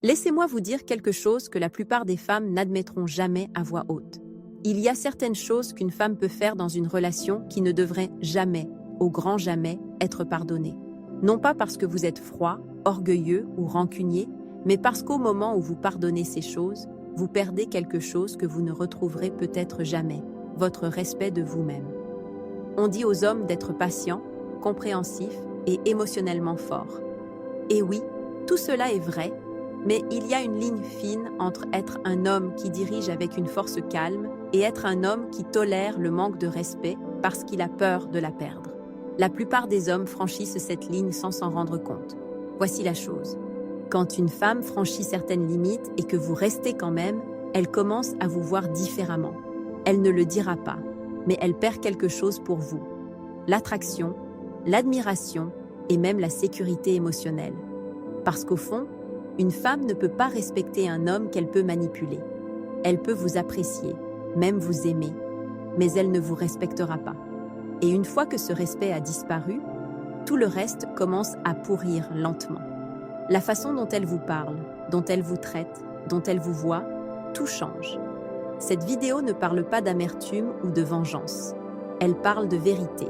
Laissez-moi vous dire quelque chose que la plupart des femmes n'admettront jamais à voix haute. Il y a certaines choses qu'une femme peut faire dans une relation qui ne devraient jamais, au grand jamais, être pardonnées. Non pas parce que vous êtes froid, orgueilleux ou rancunier, mais parce qu'au moment où vous pardonnez ces choses, vous perdez quelque chose que vous ne retrouverez peut-être jamais, votre respect de vous-même. On dit aux hommes d'être patients, compréhensifs et émotionnellement forts. Et oui, tout cela est vrai, mais il y a une ligne fine entre être un homme qui dirige avec une force calme et être un homme qui tolère le manque de respect parce qu'il a peur de la perdre. La plupart des hommes franchissent cette ligne sans s'en rendre compte. Voici la chose. Quand une femme franchit certaines limites et que vous restez quand même, elle commence à vous voir différemment. Elle ne le dira pas, mais elle perd quelque chose pour vous. L'attraction, l'admiration et même la sécurité émotionnelle. Parce qu'au fond, une femme ne peut pas respecter un homme qu'elle peut manipuler. Elle peut vous apprécier, même vous aimer, mais elle ne vous respectera pas. Et une fois que ce respect a disparu, tout le reste commence à pourrir lentement. La façon dont elle vous parle, dont elle vous traite, dont elle vous voit, tout change. Cette vidéo ne parle pas d'amertume ou de vengeance. Elle parle de vérité.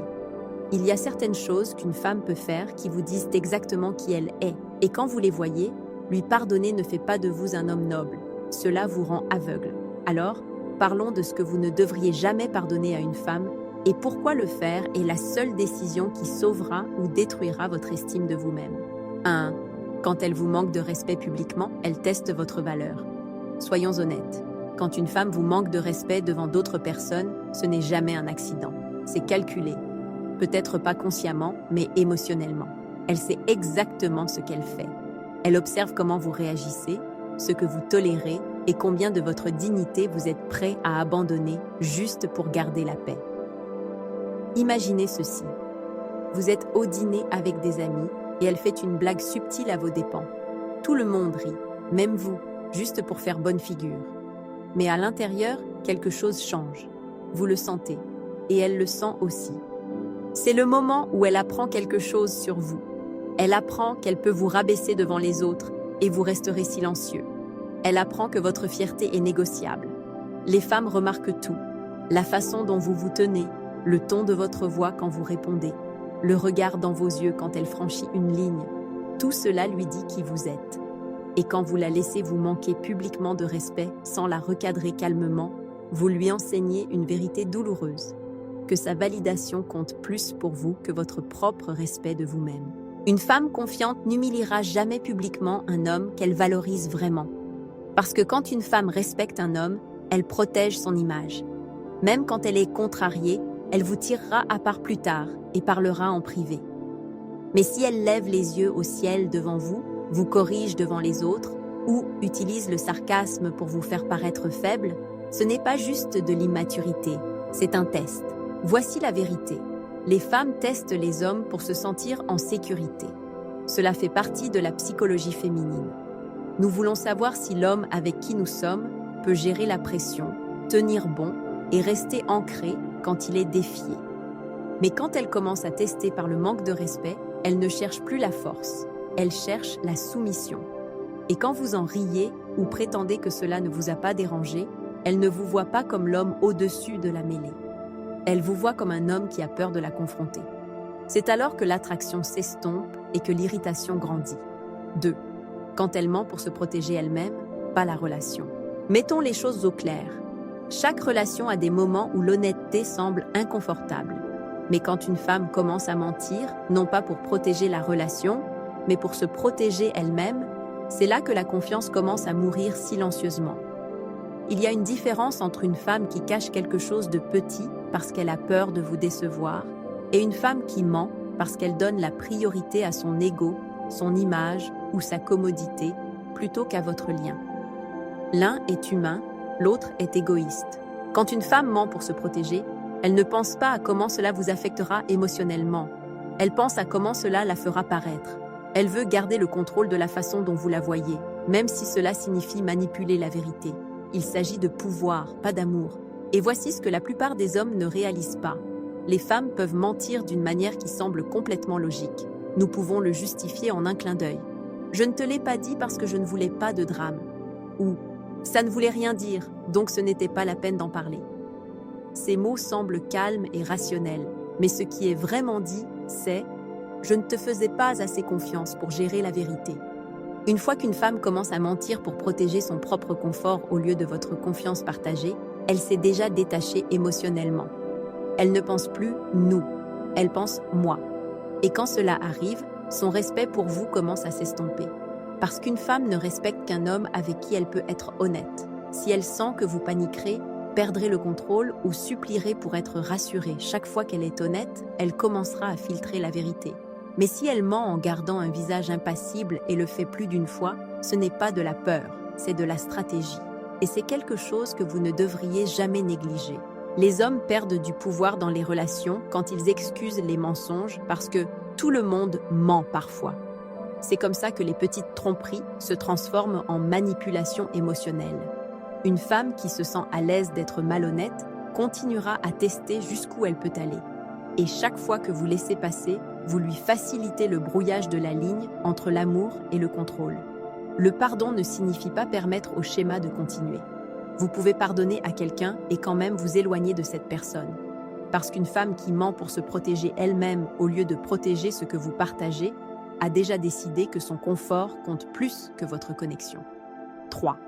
Il y a certaines choses qu'une femme peut faire qui vous disent exactement qui elle est. Et quand vous les voyez, lui pardonner ne fait pas de vous un homme noble. Cela vous rend aveugle. Alors, parlons de ce que vous ne devriez jamais pardonner à une femme et pourquoi le faire est la seule décision qui sauvera ou détruira votre estime de vous-même. 1. Quand elle vous manque de respect publiquement, elle teste votre valeur. Soyons honnêtes. Quand une femme vous manque de respect devant d'autres personnes, ce n'est jamais un accident. C'est calculé. Peut-être pas consciemment, mais émotionnellement. Elle sait exactement ce qu'elle fait. Elle observe comment vous réagissez, ce que vous tolérez et combien de votre dignité vous êtes prêt à abandonner juste pour garder la paix. Imaginez ceci. Vous êtes au dîner avec des amis et elle fait une blague subtile à vos dépens. Tout le monde rit, même vous, juste pour faire bonne figure. Mais à l'intérieur, quelque chose change. Vous le sentez, et elle le sent aussi. C'est le moment où elle apprend quelque chose sur vous. Elle apprend qu'elle peut vous rabaisser devant les autres et vous resterez silencieux. Elle apprend que votre fierté est négociable. Les femmes remarquent tout. La façon dont vous vous tenez, le ton de votre voix quand vous répondez, le regard dans vos yeux quand elle franchit une ligne. Tout cela lui dit qui vous êtes. Et quand vous la laissez vous manquer publiquement de respect sans la recadrer calmement, vous lui enseignez une vérité douloureuse, que sa validation compte plus pour vous que votre propre respect de vous-même. Une femme confiante n'humiliera jamais publiquement un homme qu'elle valorise vraiment. Parce que quand une femme respecte un homme, elle protège son image. Même quand elle est contrariée, elle vous tirera à part plus tard et parlera en privé. Mais si elle lève les yeux au ciel devant vous, vous corrige devant les autres ou utilise le sarcasme pour vous faire paraître faible, ce n'est pas juste de l'immaturité, c'est un test. Voici la vérité. Les femmes testent les hommes pour se sentir en sécurité. Cela fait partie de la psychologie féminine. Nous voulons savoir si l'homme avec qui nous sommes peut gérer la pression, tenir bon et rester ancré quand il est défié. Mais quand elle commence à tester par le manque de respect, elle ne cherche plus la force, elle cherche la soumission. Et quand vous en riez ou prétendez que cela ne vous a pas dérangé, elle ne vous voit pas comme l'homme au-dessus de la mêlée. Elle vous voit comme un homme qui a peur de la confronter. C'est alors que l'attraction s'estompe et que l'irritation grandit. 2. Quand elle ment pour se protéger elle-même, pas la relation. Mettons les choses au clair. Chaque relation a des moments où l'honnêteté semble inconfortable. Mais quand une femme commence à mentir, non pas pour protéger la relation, mais pour se protéger elle-même, c'est là que la confiance commence à mourir silencieusement. Il y a une différence entre une femme qui cache quelque chose de petit parce qu'elle a peur de vous décevoir et une femme qui ment parce qu'elle donne la priorité à son ego, son image ou sa commodité plutôt qu'à votre lien. L'un est humain, l'autre est égoïste. Quand une femme ment pour se protéger, elle ne pense pas à comment cela vous affectera émotionnellement. Elle pense à comment cela la fera paraître. Elle veut garder le contrôle de la façon dont vous la voyez, même si cela signifie manipuler la vérité. Il s'agit de pouvoir, pas d'amour. Et voici ce que la plupart des hommes ne réalisent pas. Les femmes peuvent mentir d'une manière qui semble complètement logique. Nous pouvons le justifier en un clin d'œil. Je ne te l'ai pas dit parce que je ne voulais pas de drame. Ou ça ne voulait rien dire, donc ce n'était pas la peine d'en parler. Ces mots semblent calmes et rationnels, mais ce qui est vraiment dit, c'est « je ne te faisais pas assez confiance pour gérer la vérité ». Une fois qu'une femme commence à mentir pour protéger son propre confort au lieu de votre confiance partagée, elle s'est déjà détachée émotionnellement. Elle ne pense plus « nous », elle pense « moi ». Et quand cela arrive, son respect pour vous commence à s'estomper. Parce qu'une femme ne respecte qu'un homme avec qui elle peut être honnête. Si elle sent que vous paniquerez, perdrez le contrôle ou supplierez pour être rassurée chaque fois qu'elle est honnête, elle commencera à filtrer la vérité. Mais si elle ment en gardant un visage impassible et le fait plus d'une fois, ce n'est pas de la peur, c'est de la stratégie. Et c'est quelque chose que vous ne devriez jamais négliger. Les hommes perdent du pouvoir dans les relations quand ils excusent les mensonges parce que tout le monde ment parfois. C'est comme ça que les petites tromperies se transforment en manipulation émotionnelle. Une femme qui se sent à l'aise d'être malhonnête continuera à tester jusqu'où elle peut aller. Et chaque fois que vous laissez passer, vous lui facilitez le brouillage de la ligne entre l'amour et le contrôle. Le pardon ne signifie pas permettre au schéma de continuer. Vous pouvez pardonner à quelqu'un et quand même vous éloigner de cette personne. Parce qu'une femme qui ment pour se protéger elle-même au lieu de protéger ce que vous partagez, a déjà décidé que son confort compte plus que votre connexion. 3.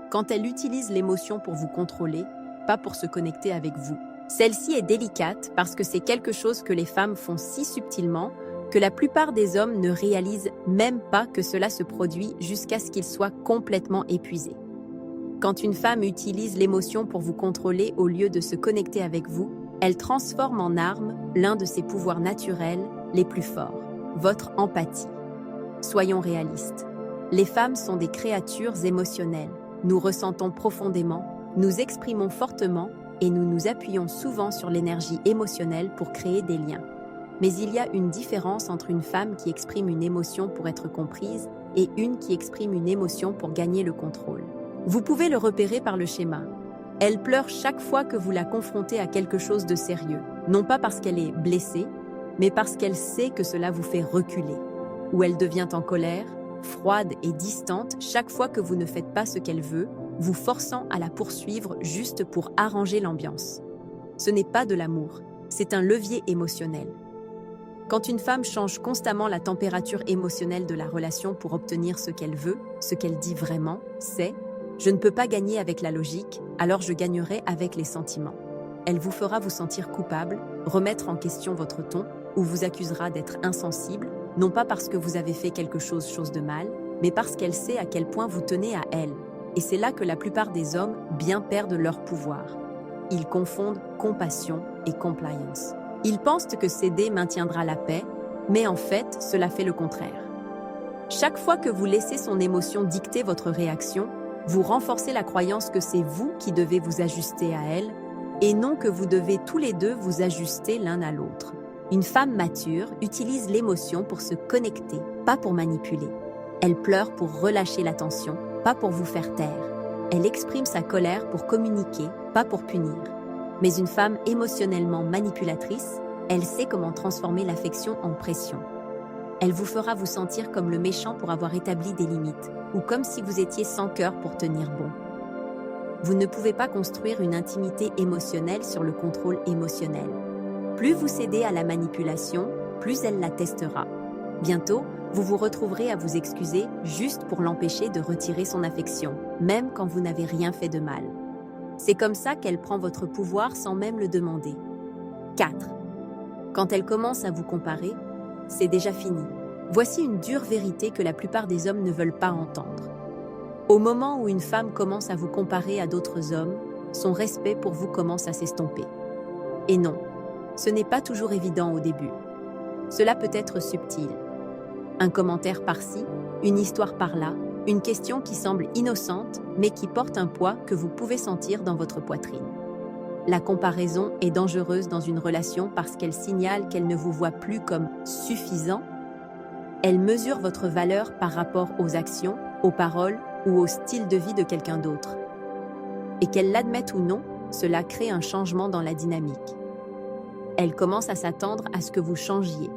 Quand elle utilise l'émotion pour vous contrôler, pas pour se connecter avec vous. Celle-ci est délicate parce que c'est quelque chose que les femmes font si subtilement que la plupart des hommes ne réalisent même pas que cela se produit jusqu'à ce qu'ils soient complètement épuisés. Quand une femme utilise l'émotion pour vous contrôler au lieu de se connecter avec vous, elle transforme en arme l'un de ses pouvoirs naturels les plus forts, votre empathie. Soyons réalistes. Les femmes sont des créatures émotionnelles. Nous ressentons profondément, nous exprimons fortement et nous nous appuyons souvent sur l'énergie émotionnelle pour créer des liens. Mais il y a une différence entre une femme qui exprime une émotion pour être comprise et une qui exprime une émotion pour gagner le contrôle. Vous pouvez le repérer par le schéma. Elle pleure chaque fois que vous la confrontez à quelque chose de sérieux, non pas parce qu'elle est blessée, mais parce qu'elle sait que cela vous fait reculer. Ou elle devient en colère, froide et distante chaque fois que vous ne faites pas ce qu'elle veut, vous forçant à la poursuivre juste pour arranger l'ambiance. Ce n'est pas de l'amour, c'est un levier émotionnel. Quand une femme change constamment la température émotionnelle de la relation pour obtenir ce qu'elle veut, ce qu'elle dit vraiment, c'est « je ne peux pas gagner avec la logique, alors je gagnerai avec les sentiments ». Elle vous fera vous sentir coupable, remettre en question votre ton, ou vous accusera d'être insensible, non pas parce que vous avez fait quelque chose de mal, mais parce qu'elle sait à quel point vous tenez à elle. Et c'est là que la plupart des hommes bien perdent leur pouvoir. Ils confondent compassion et compliance. Ils pensent que céder maintiendra la paix, mais en fait, cela fait le contraire. Chaque fois que vous laissez son émotion dicter votre réaction, vous renforcez la croyance que c'est vous qui devez vous ajuster à elle, et non que vous devez tous les deux vous ajuster l'un à l'autre. Une femme mature utilise l'émotion pour se connecter, pas pour manipuler. Elle pleure pour relâcher la tension, pas pour vous faire taire. Elle exprime sa colère pour communiquer, pas pour punir. Mais une femme émotionnellement manipulatrice, elle sait comment transformer l'affection en pression. Elle vous fera vous sentir comme le méchant pour avoir établi des limites, ou comme si vous étiez sans cœur pour tenir bon. Vous ne pouvez pas construire une intimité émotionnelle sur le contrôle émotionnel. Plus vous cédez à la manipulation, plus elle la testera. Bientôt, vous vous retrouverez à vous excuser juste pour l'empêcher de retirer son affection, même quand vous n'avez rien fait de mal. C'est comme ça qu'elle prend votre pouvoir sans même le demander. 4. Quand elle commence à vous comparer, c'est déjà fini. Voici une dure vérité que la plupart des hommes ne veulent pas entendre. Au moment où une femme commence à vous comparer à d'autres hommes, son respect pour vous commence à s'estomper. Et non, ce n'est pas toujours évident au début. Cela peut être subtil. Un commentaire par-ci, une histoire par-là, une question qui semble innocente, mais qui porte un poids que vous pouvez sentir dans votre poitrine. La comparaison est dangereuse dans une relation parce qu'elle signale qu'elle ne vous voit plus comme suffisant. Elle mesure votre valeur par rapport aux actions, aux paroles ou au style de vie de quelqu'un d'autre. Et qu'elle l'admette ou non, cela crée un changement dans la dynamique. Elle commence à s'attendre à ce que vous changiez,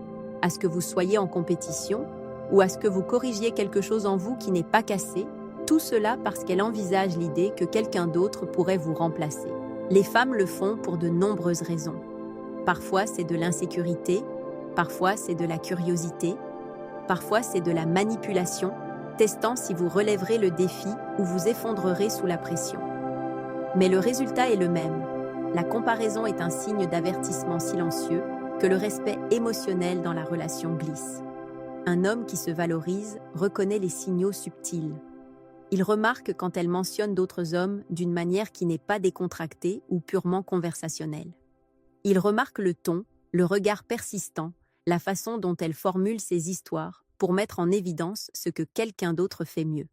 à ce que vous soyez en compétition, ou à ce que vous corrigiez quelque chose en vous qui n'est pas cassé, tout cela parce qu'elle envisage l'idée que quelqu'un d'autre pourrait vous remplacer. Les femmes le font pour de nombreuses raisons. Parfois, c'est de l'insécurité, parfois, c'est de la curiosité, parfois, c'est de la manipulation, testant si vous relèverez le défi ou vous effondrerez sous la pression. Mais le résultat est le même. La comparaison est un signe d'avertissement silencieux que le respect émotionnel dans la relation glisse. Un homme qui se valorise reconnaît les signaux subtils. Il remarque quand elle mentionne d'autres hommes d'une manière qui n'est pas décontractée ou purement conversationnelle. Il remarque le ton, le regard persistant, la façon dont elle formule ses histoires pour mettre en évidence ce que quelqu'un d'autre fait mieux.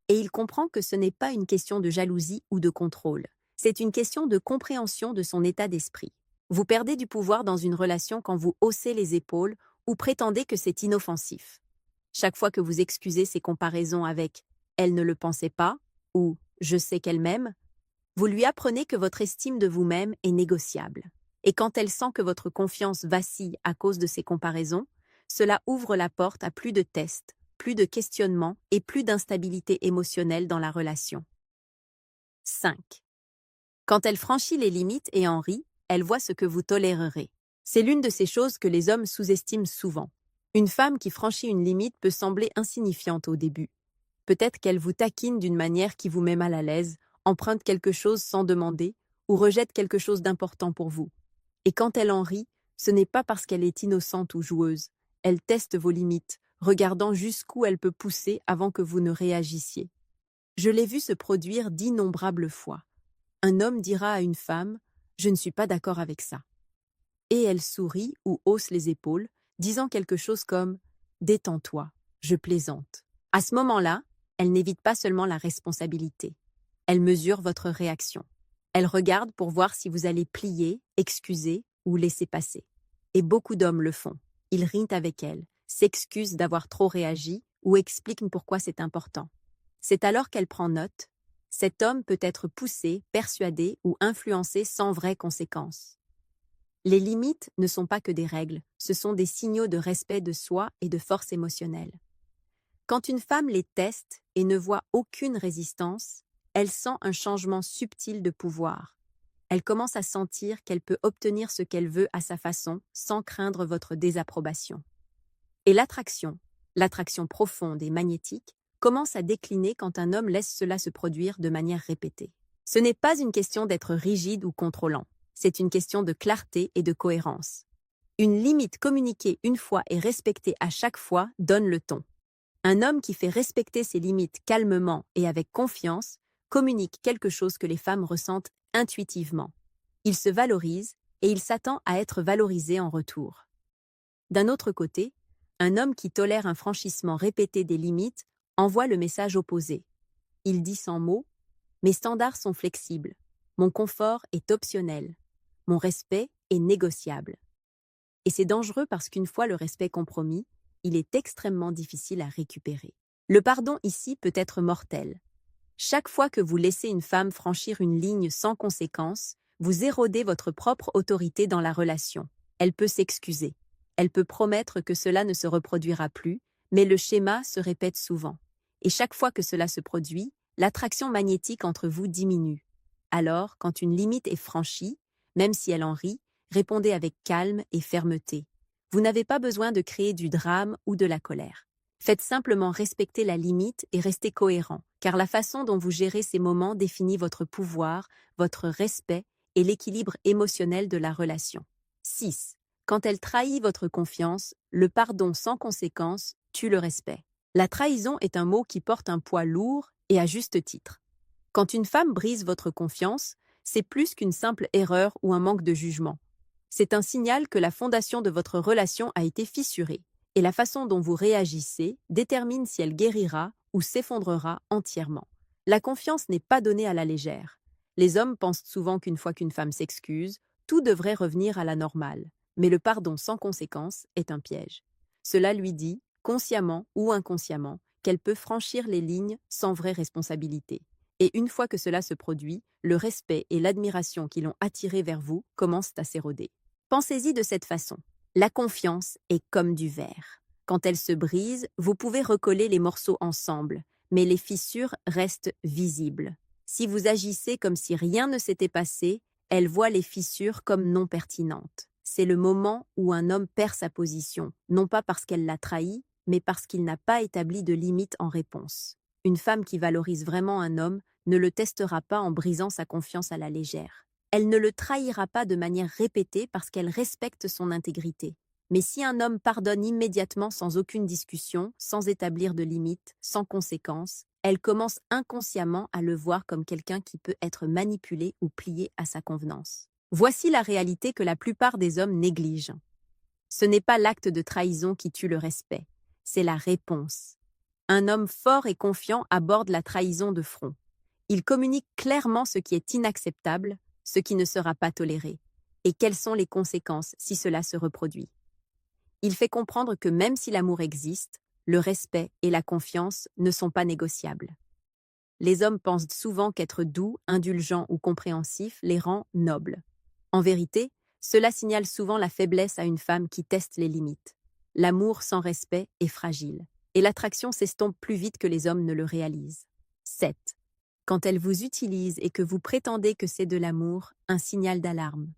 Et il comprend que ce n'est pas une question de jalousie ou de contrôle, c'est une question de compréhension de son état d'esprit. Vous perdez du pouvoir dans une relation quand vous haussez les épaules ou prétendez que c'est inoffensif. Chaque fois que vous excusez ces comparaisons avec « elle ne le pensait pas » ou « je sais qu'elle m'aime », vous lui apprenez que votre estime de vous-même est négociable. Et quand elle sent que votre confiance vacille à cause de ces comparaisons, cela ouvre la porte à plus de tests, plus de questionnements et plus d'instabilité émotionnelle dans la relation. 5. Quand elle franchit les limites et en rit, elle voit ce que vous tolérerez. C'est l'une de ces choses que les hommes sous-estiment souvent. Une femme qui franchit une limite peut sembler insignifiante au début. Peut-être qu'elle vous taquine d'une manière qui vous met mal à l'aise, emprunte quelque chose sans demander ou rejette quelque chose d'important pour vous. Et quand elle en rit, ce n'est pas parce qu'elle est innocente ou joueuse. Elle teste vos limites, regardant jusqu'où elle peut pousser avant que vous ne réagissiez. Je l'ai vu se produire d'innombrables fois. Un homme dira à une femme « Je ne suis pas d'accord avec ça ». Et elle sourit ou hausse les épaules, disant quelque chose comme « Détends-toi, je plaisante ». À ce moment-là, elle n'évite pas seulement la responsabilité. Elle mesure votre réaction. Elle regarde pour voir si vous allez plier, excuser ou laisser passer. Et beaucoup d'hommes le font. Ils rient avec elle, s'excusent d'avoir trop réagi ou expliquent pourquoi c'est important. C'est alors qu'elle prend note. Cet homme peut être poussé, persuadé ou influencé sans vraies conséquences. Les limites ne sont pas que des règles, ce sont des signaux de respect de soi et de force émotionnelle. Quand une femme les teste et ne voit aucune résistance, elle sent un changement subtil de pouvoir. Elle commence à sentir qu'elle peut obtenir ce qu'elle veut à sa façon sans craindre votre désapprobation. Et l'attraction profonde et magnétique, commence à décliner quand un homme laisse cela se produire de manière répétée. Ce n'est pas une question d'être rigide ou contrôlant, c'est une question de clarté et de cohérence. Une limite communiquée une fois et respectée à chaque fois donne le ton. Un homme qui fait respecter ses limites calmement et avec confiance communique quelque chose que les femmes ressentent intuitivement. Il se valorise et il s'attend à être valorisé en retour. D'un autre côté, un homme qui tolère un franchissement répété des limites envoie le message opposé. Il dit sans mots « Mes standards sont flexibles, mon confort est optionnel, mon respect est négociable ». Et c'est dangereux parce qu'une fois le respect compromis, il est extrêmement difficile à récupérer. Le pardon ici peut être mortel. Chaque fois que vous laissez une femme franchir une ligne sans conséquence, vous érodez votre propre autorité dans la relation. Elle peut s'excuser. Elle peut promettre que cela ne se reproduira plus, mais le schéma se répète souvent. Et chaque fois que cela se produit, l'attraction magnétique entre vous diminue. Alors, quand une limite est franchie, même si elle en rit, répondez avec calme et fermeté. Vous n'avez pas besoin de créer du drame ou de la colère. Faites simplement respecter la limite et restez cohérent, car la façon dont vous gérez ces moments définit votre pouvoir, votre respect et l'équilibre émotionnel de la relation. 6. Quand elle trahit votre confiance, le pardon sans conséquence tue le respect. La trahison est un mot qui porte un poids lourd et à juste titre. Quand une femme brise votre confiance, c'est plus qu'une simple erreur ou un manque de jugement. C'est un signal que la fondation de votre relation a été fissurée, et la façon dont vous réagissez détermine si elle guérira ou s'effondrera entièrement. La confiance n'est pas donnée à la légère. Les hommes pensent souvent qu'une fois qu'une femme s'excuse, tout devrait revenir à la normale, mais le pardon sans conséquence est un piège. Cela lui dit, consciemment ou inconsciemment, qu'elle peut franchir les lignes sans vraie responsabilité. Et une fois que cela se produit, le respect et l'admiration qui l'ont attiré vers vous commencent à s'éroder. Pensez-y de cette façon. La confiance est comme du verre. Quand elle se brise, vous pouvez recoller les morceaux ensemble, mais les fissures restent visibles. Si vous agissez comme si rien ne s'était passé, elle voit les fissures comme non pertinentes. C'est le moment où un homme perd sa position, non pas parce qu'elle l'a trahi, mais parce qu'il n'a pas établi de limite en réponse. Une femme qui valorise vraiment un homme ne le testera pas en brisant sa confiance à la légère. Elle ne le trahira pas de manière répétée parce qu'elle respecte son intégrité. Mais si un homme pardonne immédiatement sans aucune discussion, sans établir de limite, sans conséquence, elle commence inconsciemment à le voir comme quelqu'un qui peut être manipulé ou plié à sa convenance. Voici la réalité que la plupart des hommes négligent. Ce n'est pas l'acte de trahison qui tue le respect, c'est la réponse. Un homme fort et confiant aborde la trahison de front. Il communique clairement ce qui est inacceptable, ce qui ne sera pas toléré, et quelles sont les conséquences si cela se reproduit. Il fait comprendre que même si l'amour existe, le respect et la confiance ne sont pas négociables. Les hommes pensent souvent qu'être doux, indulgent ou compréhensif les rend nobles. En vérité, cela signale souvent la faiblesse à une femme qui teste les limites. L'amour sans respect est fragile, et l'attraction s'estompe plus vite que les hommes ne le réalisent. 7. Quand elle vous utilise et que vous prétendez que c'est de l'amour, un signal d'alarme.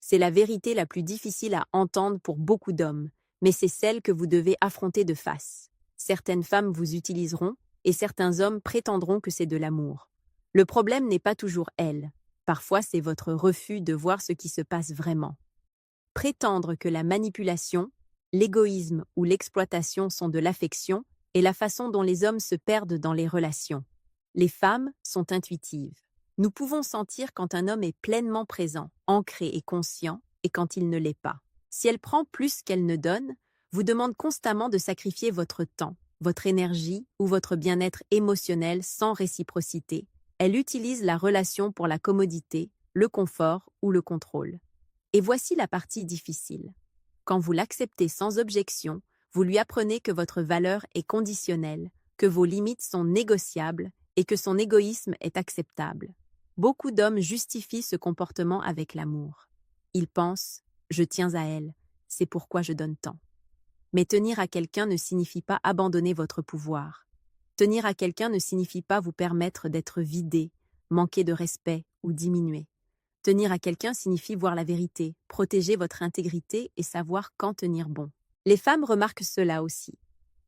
C'est la vérité la plus difficile à entendre pour beaucoup d'hommes, mais c'est celle que vous devez affronter de face. Certaines femmes vous utiliseront, et certains hommes prétendront que c'est de l'amour. Le problème n'est pas toujours elle. Parfois, c'est votre refus de voir ce qui se passe vraiment. Prétendre que la manipulation, l'égoïsme ou l'exploitation sont de l'affection est la façon dont les hommes se perdent dans les relations. Les femmes sont intuitives. Nous pouvons sentir quand un homme est pleinement présent, ancré et conscient, et quand il ne l'est pas. Si elle prend plus qu'elle ne donne, vous demande constamment de sacrifier votre temps, votre énergie ou votre bien-être émotionnel sans réciprocité. Elle utilise la relation pour la commodité, le confort ou le contrôle. Et voici la partie difficile. Quand vous l'acceptez sans objection, vous lui apprenez que votre valeur est conditionnelle, que vos limites sont négociables et que son égoïsme est acceptable. Beaucoup d'hommes justifient ce comportement avec l'amour. Ils pensent « je tiens à elle, c'est pourquoi je donne tant ». Mais tenir à quelqu'un ne signifie pas abandonner votre pouvoir. Tenir à quelqu'un ne signifie pas vous permettre d'être vidé, manquer de respect ou diminué. Tenir à quelqu'un signifie voir la vérité, protéger votre intégrité et savoir quand tenir bon. Les femmes remarquent cela aussi.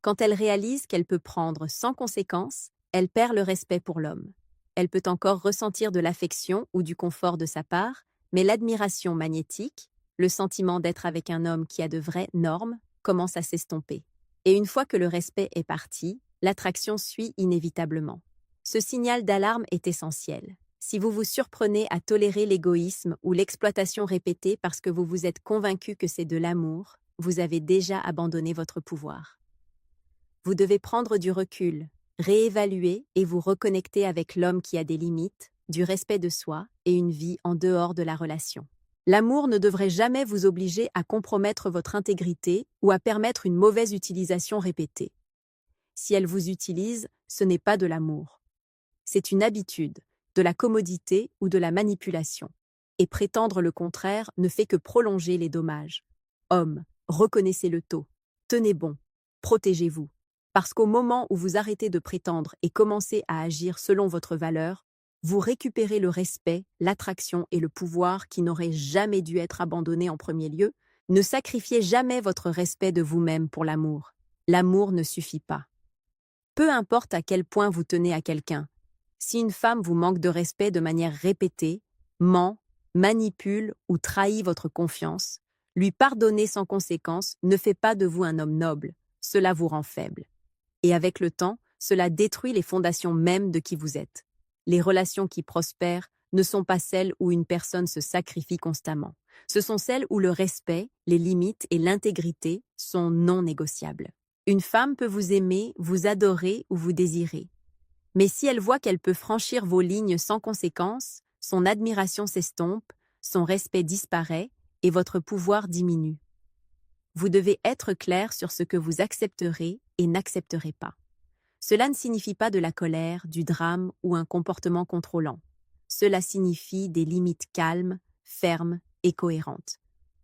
Quand elles réalisent qu'elle peut prendre sans conséquence, elle perd le respect pour l'homme. Elle peut encore ressentir de l'affection ou du confort de sa part, mais l'admiration magnétique, le sentiment d'être avec un homme qui a de vraies normes, commence à s'estomper. Et une fois que le respect est parti, l'attraction suit inévitablement. Ce signal d'alarme est essentiel. Si vous vous surprenez à tolérer l'égoïsme ou l'exploitation répétée parce que vous vous êtes convaincu que c'est de l'amour, vous avez déjà abandonné votre pouvoir. Vous devez prendre du recul, réévaluer et vous reconnecter avec l'homme qui a des limites, du respect de soi et une vie en dehors de la relation. L'amour ne devrait jamais vous obliger à compromettre votre intégrité ou à permettre une mauvaise utilisation répétée. Si elle vous utilise, ce n'est pas de l'amour. C'est une habitude, de la commodité ou de la manipulation. Et prétendre le contraire ne fait que prolonger les dommages. Hommes, reconnaissez le taux. Tenez bon. Protégez-vous. Parce qu'au moment où vous arrêtez de prétendre et commencez à agir selon votre valeur, vous récupérez le respect, l'attraction et le pouvoir qui n'auraient jamais dû être abandonnés en premier lieu. Ne sacrifiez jamais votre respect de vous-même pour l'amour. L'amour ne suffit pas. Peu importe à quel point vous tenez à quelqu'un, si une femme vous manque de respect de manière répétée, ment, manipule ou trahit votre confiance, lui pardonner sans conséquence ne fait pas de vous un homme noble, cela vous rend faible. Et avec le temps, cela détruit les fondations mêmes de qui vous êtes. Les relations qui prospèrent ne sont pas celles où une personne se sacrifie constamment. Ce sont celles où le respect, les limites et l'intégrité sont non négociables. Une femme peut vous aimer, vous adorer ou vous désirer. Mais si elle voit qu'elle peut franchir vos lignes sans conséquence, son admiration s'estompe, son respect disparaît et votre pouvoir diminue. Vous devez être clair sur ce que vous accepterez et n'accepterez pas. Cela ne signifie pas de la colère, du drame ou un comportement contrôlant. Cela signifie des limites calmes, fermes et cohérentes.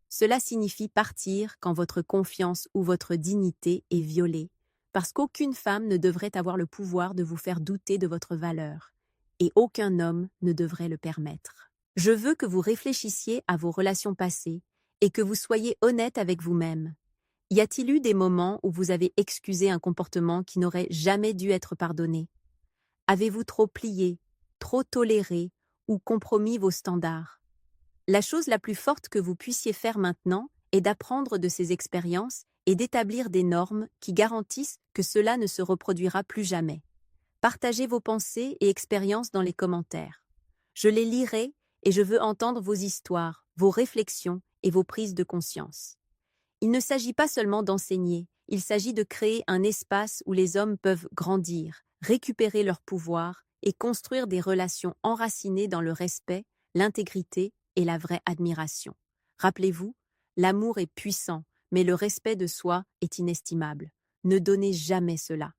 Cela signifie partir quand votre confiance ou votre dignité est violée, parce qu'aucune femme ne devrait avoir le pouvoir de vous faire douter de votre valeur, et aucun homme ne devrait le permettre. Je veux que vous réfléchissiez à vos relations passées et que vous soyez honnête avec vous-même. Y a-t-il eu des moments où vous avez excusé un comportement qui n'aurait jamais dû être pardonné? Avez-vous trop plié, trop toléré ou compromis vos standards? La chose la plus forte que vous puissiez faire maintenant est d'apprendre de ces expériences et d'établir des normes qui garantissent que cela ne se reproduira plus jamais. Partagez vos pensées et expériences dans les commentaires. Je les lirai et je veux entendre vos histoires, vos réflexions et vos prises de conscience. Il ne s'agit pas seulement d'enseigner, il s'agit de créer un espace où les hommes peuvent grandir, récupérer leur pouvoir et construire des relations enracinées dans le respect, l'intégrité et la vraie admiration. Rappelez-vous, l'amour est puissant, mais le respect de soi est inestimable. Ne donnez jamais cela.